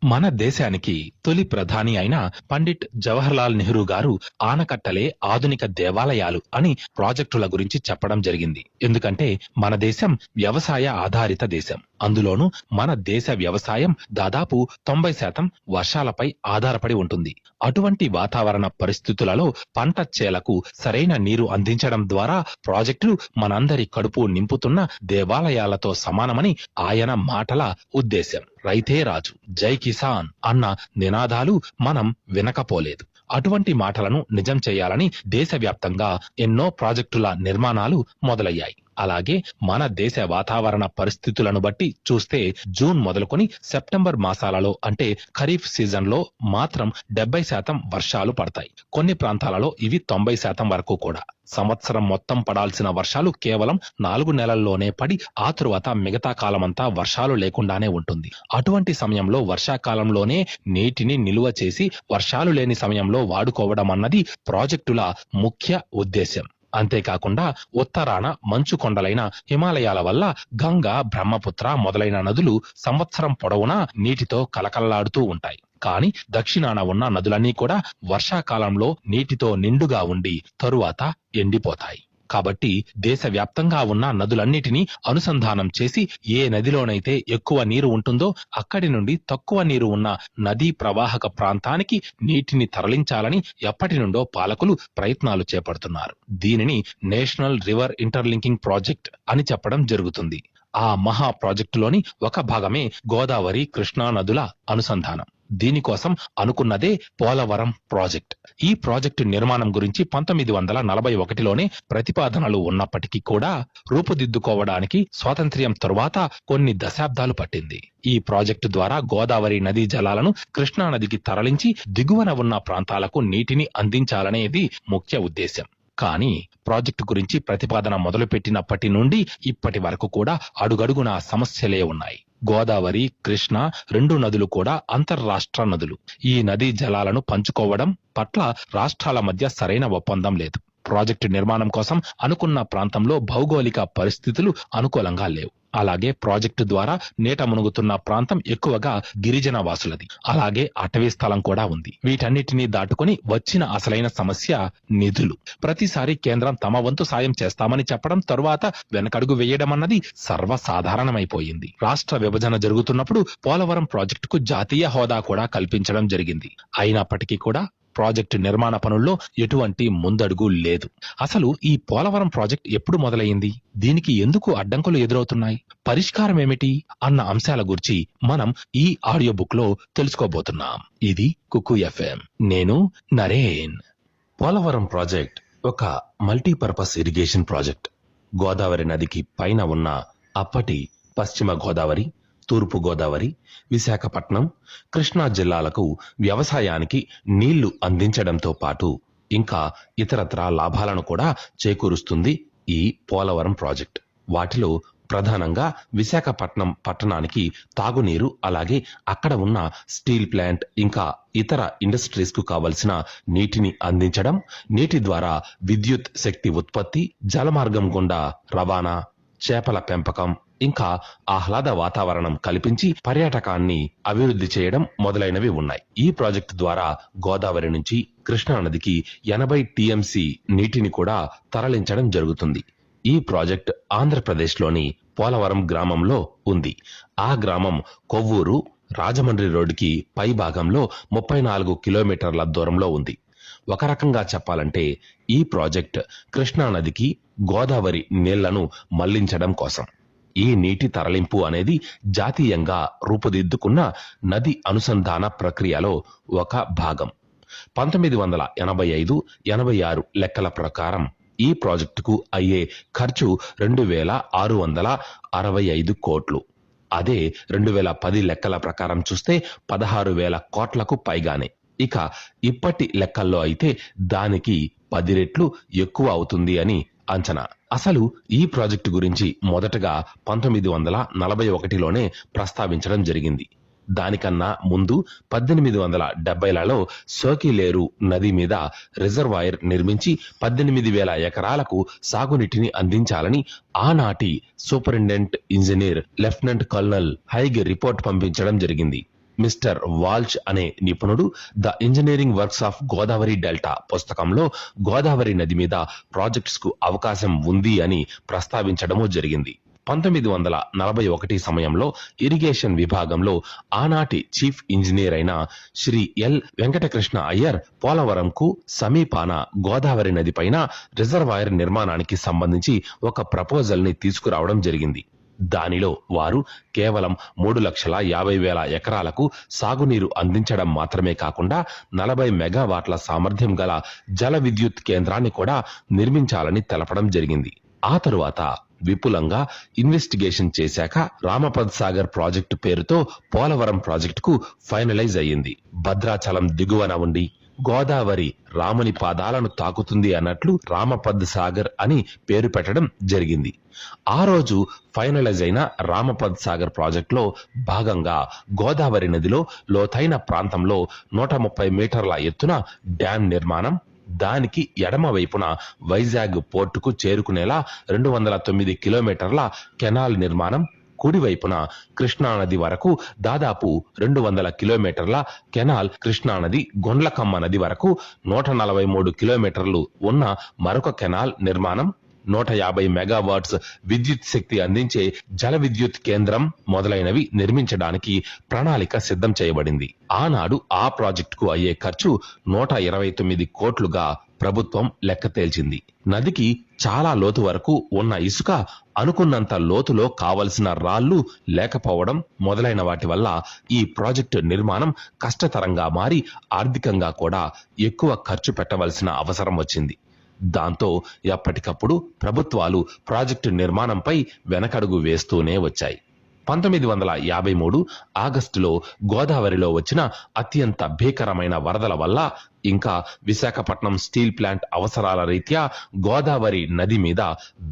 మన దేశానికి తొలి ప్రధాని అయిన పండిట్ జవహర్లాల్ నెహ్రూ గారు ఆనకట్టలే ఆధునిక దేవాలయాలు అని ప్రాజెక్టుల గురించి చెప్పడం జరిగింది. ఎందుకంటే మన దేశం వ్యవసాయ ఆధారిత దేశం. అందులోనూ మన దేశ వ్యవసాయం దాదాపు 90% వర్షాలపై ఆధారపడి ఉంటుంది. అటువంటి వాతావరణ పరిస్థితులలో పంట చేలకు సరైన నీరు అందించడం ద్వారా ప్రాజెక్టులు మనందరి కడుపు నింపుతున్న దేవాలయాలతో సమానమని ఆయన మాటల ఉద్దేశం. రైతే రాజు, జై కిసాన్ అన్న నినాదాలు మనం వినకపోలేదు. అటువంటి మాటలను నిజం చేయాలని దేశవ్యాప్తంగా ఎన్నో ప్రాజెక్టుల నిర్మాణాలు మొదలయ్యాయి. అలాగే మన దేశ వాతావరణ పరిస్థితులను బట్టి చూస్తే జూన్ మొదలుకొని సెప్టెంబర్ మాసాలలో అంటే ఖరీఫ్ సీజన్ లో మాత్రం 70% వర్షాలు పడతాయి. కొన్ని ప్రాంతాలలో ఇవి 90% వరకు కూడా. సంవత్సరం మొత్తం పడాల్సిన వర్షాలు కేవలం 4 నెలల్లోనే పడి ఆ తరువాత మిగతా కాలమంతా వర్షాలు లేకుండానే ఉంటుంది. అటువంటి సమయంలో వర్షాకాలంలోనే నీటిని నిలువ చేసి వర్షాలు లేని సమయంలో వాడుకోవడం అన్నది ప్రాజెక్టుల ముఖ్య ఉద్దేశ్యం. అంతేకాకుండా ఉత్తరాన మంచు కొండలైన హిమాలయాల వల్ల గంగా, బ్రహ్మపుత్ర మొదలైన నదులు సంవత్సరం పొడవునా నీటితో కలకల్లాడుతూ ఉంటాయి. కానీ దక్షిణాన ఉన్న నదులన్నీ కూడా వర్షాకాలంలో నీటితో నిండుగా ఉండి తరువాత ఎండిపోతాయి. కాబట్టి దేశవ్యాప్తంగా ఉన్న నదులన్నిటినీ అనుసంధానం చేసి ఏ నదిలోనైతే ఎక్కువ నీరు ఉంటుందో అక్కడి నుండి తక్కువ నీరు ఉన్న నదీ ప్రవాహక ప్రాంతానికి నీటిని తరలించాలని ఎప్పటి నుండో పాలకులు ప్రయత్నాలు చేపడుతున్నారు. దీనిని నేషనల్ రివర్ ఇంటర్లింకింగ్ ప్రాజెక్ట్ అని చెప్పడం జరుగుతుంది. ఆ మహా ప్రాజెక్టులోని ఒక భాగమే గోదావరి, కృష్ణా నదుల అనుసంధానం. దీనికోసం అనుకున్నదే పోలవరం ప్రాజెక్ట్. ఈ ప్రాజెక్టు నిర్మాణం గురించి 1941లోనే ప్రతిపాదనలు ఉన్నప్పటికీ కూడా రూపుదిద్దుకోవడానికి స్వాతంత్ర్యం తరువాత కొన్ని దశాబ్దాలు పట్టింది. ఈ ప్రాజెక్టు ద్వారా గోదావరి నదీ జలాలను కృష్ణా నదికి తరలించి దిగువన ఉన్న ప్రాంతాలకు నీటిని అందించాలనేది ముఖ్య ఉద్దేశం. కానీ ప్రాజెక్టు గురించి ప్రతిపాదన మొదలుపెట్టినప్పటి నుండి ఇప్పటి వరకు కూడా అడుగడుగునా సమస్యలే ఉన్నాయి. గోదావరి, కృష్ణ రెండు నదులు కూడా అంతర్రాష్ట్ర నదులు. ఈ నదీ జలాలను పంచుకోవడం పట్ల రాష్ట్రాల మధ్య సరైన ఒప్పందం లేదు. ప్రాజెక్టు నిర్మాణం కోసం అనుకున్న ప్రాంతంలో భౌగోళిక పరిస్థితులు అనుకూలంగా లేవు. అలాగే ప్రాజెక్టు ద్వారా నీట మునుగుతున్న ప్రాంతం ఎక్కువగా గిరిజన వాసులది. అలాగే అటవీ స్థలం కూడా ఉంది. వీటన్నిటినీ దాటుకుని వచ్చిన అసలైన సమస్య నిధులు. ప్రతిసారి కేంద్రం తమ వంతు సాయం చేస్తామని చెప్పడం, తరువాత వెనకడుగు వేయడం అన్నది సర్వసాధారణమైపోయింది. రాష్ట్ర విభజన జరుగుతున్నప్పుడు పోలవరం ప్రాజెక్టుకు జాతీయ హోదా కూడా కల్పించడం జరిగింది. అయినప్పటికీ కూడా ప్రాజెక్టు నిర్మాణ పనుల్లో ఎటువంటి ముందడుగు లేదు. అసలు ఈ పోలవరం ప్రాజెక్ట్ ఎప్పుడు మొదలైంది? దీనికి ఎందుకు అడ్డంకులు ఎదురవుతున్నాయి? పరిష్కారం ఏమిటి? అన్న అంశాల గురించి మనం ఈ ఆడియో బుక్ లో తెలుసుకోబోతున్నాం. ఇది కుకు ఎఫ్ఎం. నేను నరేన్. పోలవరం ప్రాజెక్ట్ ఒక మల్టీపర్పస్ ఇరిగేషన్ ప్రాజెక్ట్. గోదావరి నదికి పైన ఉన్న అప్పటి పశ్చిమ గోదావరి, తూర్పు గోదావరి, విశాఖపట్నం, కృష్ణా జిల్లాలకు వ్యవసాయానికి నీళ్లు అందించడంతో పాటు ఇంకా ఇతరత్రా లాభాలను కూడా చేకూరుస్తుంది ఈ పోలవరం ప్రాజెక్ట్. వాటిలో ప్రధానంగా విశాఖపట్నం పట్టణానికి తాగునీరు, అలాగే అక్కడ ఉన్న స్టీల్ ప్లాంట్ ఇంకా ఇతర ఇండస్ట్రీస్ కు కావలసిన నీటిని అందించడం, నీటి ద్వారా విద్యుత్ శక్తి ఉత్పత్తి, జలమార్గం గుండా రవాణా, చేపల పెంపకం, ఇంకా ఆహ్లాద వాతావరణం కల్పించి పర్యాటకాన్ని అభివృద్ధి చేయడం మొదలైనవి ఉన్నాయి. ఈ ప్రాజెక్టు ద్వారా గోదావరి నుంచి కృష్ణా నదికి 80 టీఎంసీ నీటిని కూడా తరలించడం జరుగుతుంది. ఈ ప్రాజెక్ట్ ఆంధ్రప్రదేశ్లోని పోలవరం గ్రామంలో ఉంది. ఆ గ్రామం కొవ్వూరు రాజమండ్రి రోడ్డుకి పై భాగంలో 34 కిలోమీటర్ల దూరంలో ఉంది. ఒక రకంగా చెప్పాలంటే ఈ ప్రాజెక్ట్ కృష్ణా నదికి గోదావరి నీళ్లను మళ్లించడం కోసం. ఈ నీటి తరలింపు అనేది జాతీయంగా రూపుదిద్దుకున్న నది అనుసంధాన ప్రక్రియలో ఒక భాగం. 1985-86 లెక్కల ప్రకారం ఈ ప్రాజెక్టుకు అయ్యే ఖర్చు 2665 కోట్లు. అదే 2010 లెక్కల ప్రకారం చూస్తే 16,000 కోట్లకు పైగానే. ఇక ఇప్పటి లెక్కల్లో అయితే దానికి 10 రెట్లు ఎక్కువ అవుతుంది అని అంచనా. అసలు ఈ ప్రాజెక్టు గురించి మొదటగా 1941లోనే ప్రస్తావించడం జరిగింది. దానికన్నా ముందు 1870లలో సోకిలేరు నది మీద రిజర్వాయర్ నిర్మించి 18,000 ఎకరాలకు సాగునీటిని అందించాలని ఆనాటి superintendent engineer lieutenant colonel Haig report పంపించడం జరిగింది. మిస్టర్ వాల్చ్ అనే నిపుణుడు the engineering works of Godavari delta పుస్తకంలో గోదావరి నది మీద ప్రాజెక్ట్స్ కు అవకాశం ఉంది అని ప్రస్తావించడమూ జరిగింది. 1941 సమయంలో ఇరిగేషన్ విభాగంలో ఆనాటి చీఫ్ ఇంజనీర్ అయిన శ్రీ ఎల్ వెంకటకృష్ణ అయ్యర్ పోలవరంకు సమీపాన గోదావరి నది పైన రిజర్వాయర్ నిర్మాణానికి సంబంధించి ఒక ప్రపోజల్ ని తీసుకురావడం జరిగింది. దానిలో వారు కేవలం 3,50,000 ఎకరాలకు సాగునీరు అందించడం మాత్రమే కాకుండా 40 మెగావాట్ల సామర్థ్యం గల జల విద్యుత్ కేంద్రాన్ని కూడా నిర్మించాలని తెలపడం జరిగింది. ఆ తరువాత విపులంగా ఇన్వెస్టిగేషన్ చేశాక రామపద్ సాగర్ ప్రాజెక్టు పేరుతో పోలవరం ప్రాజెక్టుకు ఫైనలైజ్ అయ్యింది. భద్రాచలం దిగువన ఉండి గోదావరి రాముని పాదాలను తాకుతుంది అన్నట్లు రామపద్ సాగర్ అని పేరు పెట్టడం జరిగింది. ఆ రోజు ఫైనలైజ్ అయిన రామపద్ సాగర్ ప్రాజెక్టులో భాగంగా గోదావరి నదిలో లోతైన ప్రాంతంలో 130 మీటర్ల ఎత్తున డ్యాం నిర్మాణం, దానికి ఎడమ వైపున వైజాగ్ పోర్టుకు చేరుకునేలా 209 కిలోమీటర్ల కెనాల్ నిర్మాణం, కుడివైపున కృష్ణానది వరకు దాదాపు 200 కిలోమీటర్ల కెనాల్, కృష్ణానది గొండ్లకమ్మ నది వరకు 143 కిలోమీటర్లు ఉన్న మరొక కెనాల్ నిర్మాణం, 150 మెగావాట్స్ విద్యుత్ శక్తి అందించే జల విద్యుత్ కేంద్రం మొదలైనవి నిర్మించడానికి ప్రణాళిక సిద్ధం చేయబడింది. ఆనాడు ఆ ప్రాజెక్టుకు అయ్యే ఖర్చు 129 కోట్లుగా ప్రభుత్వం లెక్క తేల్చింది. నదికి చాలా లోతు వరకు ఉన్న ఇసుక అనుకున్నంత లోతులో కావలసిన రాళ్లు లేకపోవడం మొదలైన వాటి వల్ల ఈ ప్రాజెక్టు నిర్మాణం కష్టతరంగా మారి ఆర్థికంగా కూడా ఎక్కువ ఖర్చు పెట్టవలసిన అవసరం వచ్చింది. దాంతో ఎప్పటికప్పుడు ప్రభుత్వాలు ప్రాజెక్టు నిర్మాణంపై వెనకడుగు వేస్తూనే వచ్చాయి. 1953 ఆగస్టులో గోదావరిలో వచ్చిన అత్యంత భీకరమైన వరదల వల్ల ఇంకా విశాఖపట్నం స్టీల్ ప్లాంట్ అవసరాల రీత్యా గోదావరి నది మీద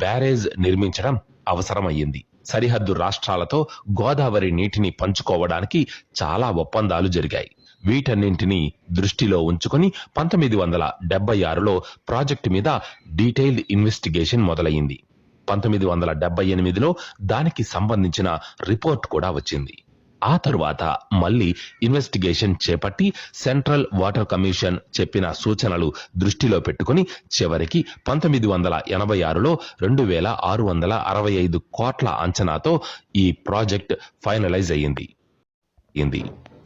బ్యారేజ్ నిర్మించడం అవసరమయ్యింది. సరిహద్దు రాష్ట్రాలతో గోదావరి నీటిని పంచుకోవడానికి చాలా ఒప్పందాలు జరిగాయి. వీటన్నింటినీ దృష్టిలో ఉంచుకొని 1976లో ప్రాజెక్టు మీద డీటెయిల్డ్ ఇన్వెస్టిగేషన్ మొదలైంది. 1978లో దానికి సంబంధించిన రిపోర్ట్ కూడా వచ్చింది. ఆ తరువాత మళ్ళీ ఇన్వెస్టిగేషన్ చేపట్టి సెంట్రల్ వాటర్ కమిషన్ చెప్పిన సూచనలు దృష్టిలో పెట్టుకుని చివరికి 1986లో 2,665 కోట్ల అంచనాతో ఈ ప్రాజెక్ట్ ఫైనలైజ్ అయ్యింది.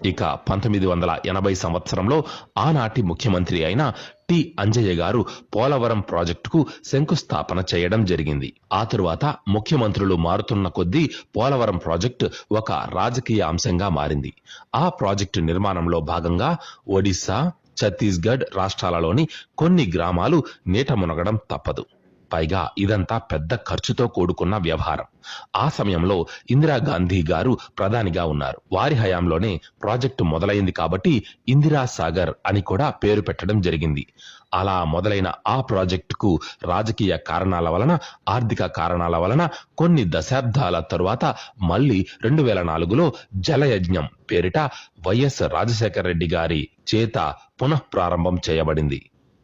ఇక 1980 సంవత్సరంలో ఆనాటి ముఖ్యమంత్రి అయిన టి అంజయ్య గారు పోలవరం ప్రాజెక్టుకు శంకుస్థాపన చేయడం జరిగింది. ఆ తరువాత ముఖ్యమంత్రులు మారుతున్న కొద్దీ పోలవరం ప్రాజెక్టు ఒక రాజకీయ అంశంగా మారింది. ఆ ప్రాజెక్టు నిర్మాణంలో భాగంగా ఒడిశా, ఛత్తీస్గఢ్ రాష్ట్రాలలోని కొన్ని గ్రామాలు నీట మునగడం తప్పదు. పైగా ఇదంతా పెద్ద ఖర్చుతో కూడుకున్న వ్యవహారం. ఆ సమయంలో ఇందిరాగాంధీ గారు ప్రధానిగా ఉన్నారు. వారి హయాంలోనే ప్రాజెక్టు మొదలైంది కాబట్టి ఇందిరా సాగర్ అని కూడా పేరు పెట్టడం జరిగింది. అలా మొదలైన ఆ ప్రాజెక్టుకు రాజకీయ కారణాల వలన, ఆర్థిక కారణాల వలన కొన్ని దశాబ్దాల తరువాత మళ్ళీ 2004లో జలయజ్ఞం పేరిట వైఎస్ రాజశేఖర రెడ్డి గారి చేత పునఃప్రారంభం చేయబడింది.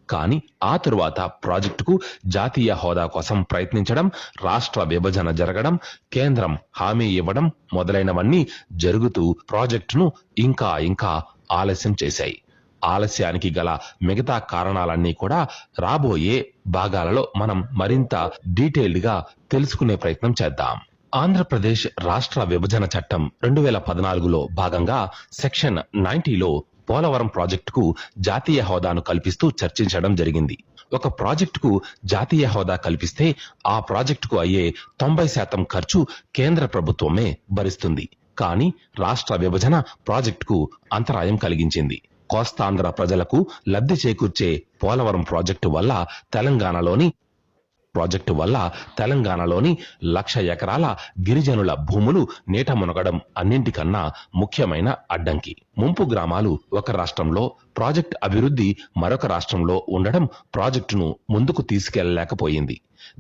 కానీ ఆ తరువాత ప్రాజెక్టుకు జాతీయ హోదా కోసం ప్రయత్నించడం, రాష్ట్ర విభజన జరగడం, కేంద్రం హామీ ఇవ్వడం మొదలైనవన్నీ జరుగుతూ ప్రాజెక్టును ఇంకా ఆలస్యం చేశాయి. ఆలస్యానికి గల మిగతా కారణాలన్నీ కూడా రాబోయే భాగాలలో మనం మరింత డీటెయిల్డ్ గా తెలుసుకునే ప్రయత్నం చేద్దాం. ఆంధ్రప్రదేశ్ రాష్ట్ర విభజన చట్టం 2014లో భాగంగా సెక్షన్ 90లో పోలవరం ప్రాజెక్టుకు జాతీయ హోదాను కల్పిస్తూ చర్చించడం జరిగింది. ఒక ప్రాజెక్టుకు జాతీయ హోదా కల్పిస్తే ఆ ప్రాజెక్టుకు అయ్యే 90% ఖర్చు కేంద్ర ప్రభుత్వమే భరిస్తుంది. కానీ రాష్ట్ర విభజన ప్రాజెక్టుకు అంతరాయం కలిగించింది. కోస్తాంధ్ర ప్రజలకు లబ్ధి చేకూర్చే పోలవరం ప్రాజెక్టు వల్ల తెలంగాణలోని 1,00,000 ఎకరాల గిరిజనుల భూములు నీట మునగడం అన్నింటికన్నా ముఖ్యమైన అడ్డంకి. ముంపు గ్రామాలు ఒక రాష్ట్రంలో, ప్రాజెక్టు అభివృద్ధి మరొక రాష్ట్రంలో ఉండడం ప్రాజెక్టును ముందుకు తీసుకెళ్లలేకపోయింది.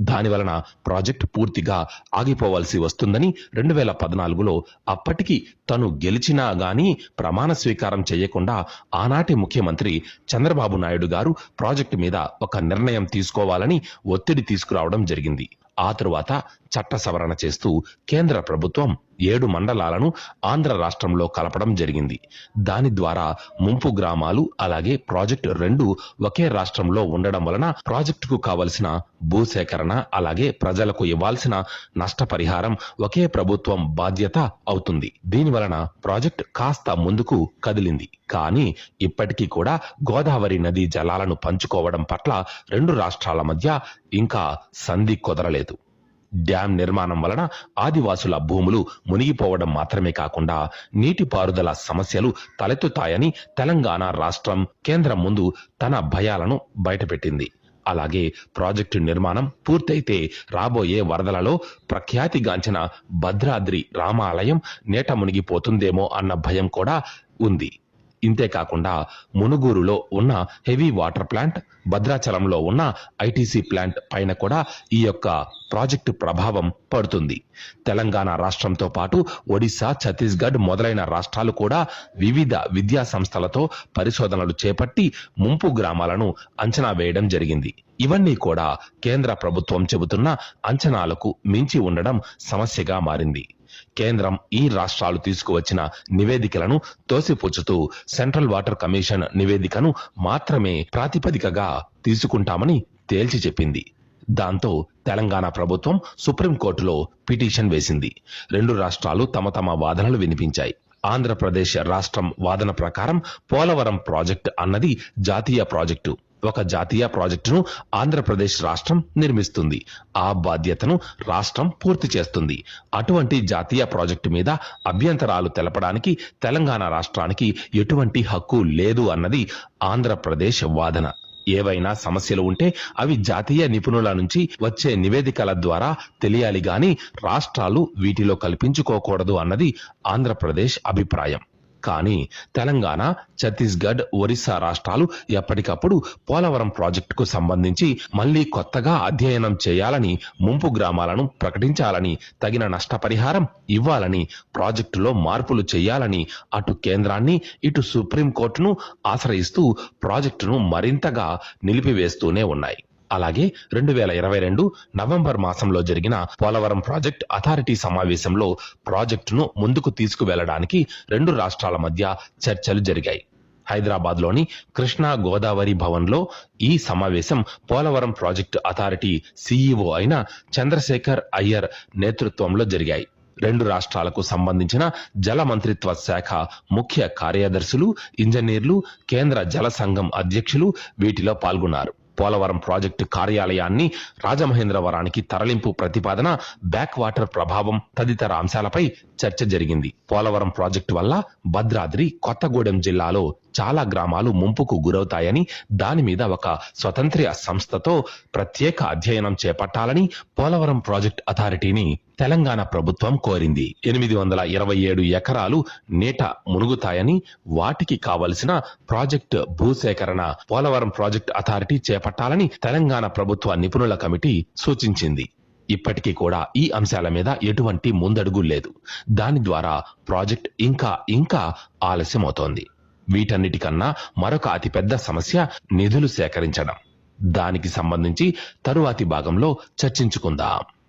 దానివలన ప్రాజెక్టు పూర్తిగా ఆగిపోవలసి వస్తుందని 2014లో అప్పటికి తను గెలిచినా గాని ప్రమాణ స్వీకారం చేయకుండా ఆనాటి ముఖ్యమంత్రి చంద్రబాబు నాయుడు గారు ప్రాజెక్టు మీద ఒక నిర్ణయం తీసుకోవాలని ఒత్తిడి తీసుకురావడం జరిగింది. ఆ తరువాత చట్ట సవరణ చేస్తూ కేంద్ర ప్రభుత్వం 7 మండలాలను ఆంధ్ర రాష్ట్రంలో కలపడం జరిగింది. దాని ద్వారా ముంపు గ్రామాలు అలాగే ప్రాజెక్టు 2 ఒకే రాష్ట్రంలో ఉండడం వలన ప్రాజెక్టుకు కావలసిన భూసేకరణ అలాగే ప్రజలకు ఇవ్వాల్సిన నష్టపరిహారం ఒకే ప్రభుత్వం బాధ్యత అవుతుంది. దీని వలన ప్రాజెక్ట్ కాస్త ముందుకు కదిలింది. కానీ ఇప్పటికీ కూడా గోదావరి నదీ జలాలను పంచుకోవడం పట్ల 2 రాష్ట్రాల మధ్య ఇంకా సంధి కుదరలేదు. డ్యాం నిర్మాణం వలన ఆదివాసుల భూములు మునిగిపోవడం మాత్రమే కాకుండా నీటిపారుదల సమస్యలు తలెత్తుతాయని తెలంగాణ రాష్ట్రం కేంద్రం ముందు తన భయాలను బయటపెట్టింది. అలాగే ప్రాజెక్టు నిర్మాణం పూర్తయితే రాబోయే వరదలలో ప్రఖ్యాతిగాంచిన భద్రాద్రి రామాలయం నేట మునిగిపోతుందేమో అన్న భయం కూడా ఉంది. ఇంతేకాకుండా మునుగూరులో ఉన్న హెవీ వాటర్ ప్లాంట్, భద్రాచలంలో ఉన్న ఐటీసీ ప్లాంట్ పైన కూడా ఈ యొక్క ప్రాజెక్టు ప్రభావం పడుతుంది. తెలంగాణ రాష్ట్రంతో పాటు ఒడిశా, ఛత్తీస్గఢ్ మొదలైన రాష్ట్రాలు కూడా వివిధ విద్యా సంస్థలతో పరిశోధనలు చేపట్టి ముంపు గ్రామాలను అంచనా వేయడం జరిగింది. ఇవన్నీ కూడా కేంద్ర ప్రభుత్వం చెబుతున్న అంచనాలకు మించి ఉండడం సమస్యగా మారింది. కేంద్రం ఈ రాష్ట్రాలు తీసుకువచ్చిన నివేదికలను తోసిపుచ్చుతూ సెంట్రల్ వాటర్ కమిషన్ నివేదికను మాత్రమే ప్రాతిపదికగా తీసుకుంటామని తేల్చి చెప్పింది. దాంతో తెలంగాణ ప్రభుత్వం సుప్రీంకోర్టులో పిటిషన్ వేసింది. 2 రాష్ట్రాలు తమ తమ వాదనలు వినిపించాయి. ఆంధ్రప్రదేశ్ రాష్ట్రం వాదన ప్రకారం పోలవరం ప్రాజెక్టు అన్నది జాతీయ ప్రాజెక్టు. ఒక జాతీయ ప్రాజెక్టును ఆంధ్రప్రదేశ్ రాష్ట్రం నిర్మిస్తుంది. ఆ బాధ్యతను రాష్ట్రం పూర్తి చేస్తుంది. అటువంటి జాతీయ ప్రాజెక్టు మీద అభ్యంతరాలు తెలపడానికి తెలంగాణ రాష్ట్రానికి ఎటువంటి హక్కు లేదు అన్నది ఆంధ్రప్రదేశ్ వాదన. ఏవైనా సమస్యలు ఉంటే అవి జాతీయ నిపుణుల నుంచి వచ్చే నివేదికల ద్వారా తెలియాలి గాని రాష్ట్రాలు వీటిలో కల్పించుకోకూడదు అన్నది ఆంధ్రప్రదేశ్ అభిప్రాయం. కానీ తెలంగాణ, ఛత్తీస్గఢ్, ఒరిస్సా రాష్ట్రాలు ఎప్పటికప్పుడు పోలవరం ప్రాజెక్టుకు సంబంధించి మళ్లీ కొత్తగా అధ్యయనం చేయాలని, ముంపు గ్రామాలను ప్రకటించాలని, తగిన నష్టపరిహారం ఇవ్వాలని, ప్రాజెక్టులో మార్పులు చేయాలని అటు కేంద్రాన్ని ఇటు సుప్రీంకోర్టును ఆశ్రయిస్తూ ప్రాజెక్టును మరింతగా నిలిపివేస్తూనే ఉన్నాయి. అలాగే 2022 నవంబర్ మాసంలో జరిగిన పోలవరం ప్రాజెక్ట్ అథారిటీ సమావేశంలో ప్రాజెక్టును ముందుకు తీసుకువెళ్లడానికి 2 రాష్ట్రాల మధ్య చర్చలు జరిగాయి. హైదరాబాద్ లోని కృష్ణా గోదావరి భవన్ లో ఈ సమావేశం పోలవరం ప్రాజెక్టు అథారిటీ సీఈఓ అయిన చంద్రశేఖర్ అయ్యర్ నేతృత్వంలో జరిగాయి. 2 రాష్ట్రాలకు సంబంధించిన జల మంత్రిత్వ శాఖ ముఖ్య కార్యదర్శులు, ఇంజనీర్లు, కేంద్ర జల సంఘం అధ్యక్షులు వీటిలో పాల్గొన్నారు. పోలవరం ప్రాజెక్టు కార్యాలయాన్ని రాజమహేంద్రవరానికి తరలింపు ప్రతిపాదన, బ్యాక్ వాటర్ ప్రభావం తదితర అంశాలపై చర్చ జరిగింది. పోలవరం ప్రాజెక్టు వల్ల భద్రాద్రి, కొత్తగూడెం జిల్లాలో చాలా గ్రామాలు ముంపుకు గురవుతాయని, దాని మీద ఒక స్వతంత్ర సంస్థతో ప్రత్యేక అధ్యయనం చేపట్టాలని పోలవరం ప్రాజెక్ట్ అథారిటీని తెలంగాణ ప్రభుత్వం కోరింది. 827 ఎకరాలు నీట మునుగుతాయని, వాటికి కావలసిన ప్రాజెక్టు భూసేకరణ పోలవరం ప్రాజెక్ట్ అథారిటీ చేపట్టాలని తెలంగాణ ప్రభుత్వ నిపుణుల కమిటీ సూచించింది. ఇప్పటికీ కూడా ఈ అంశాల మీద ఎటువంటి ముందడుగు లేదు. దాని ద్వారా ప్రాజెక్ట్ ఇంకా ఆలస్యమవుతోంది. వీటన్నిటికన్నా మరొక అతిపెద్ద సమస్య నిధులు సేకరించడం. దానికి సంబంధించి తరువాతి భాగంలో చర్చించుకుందాం.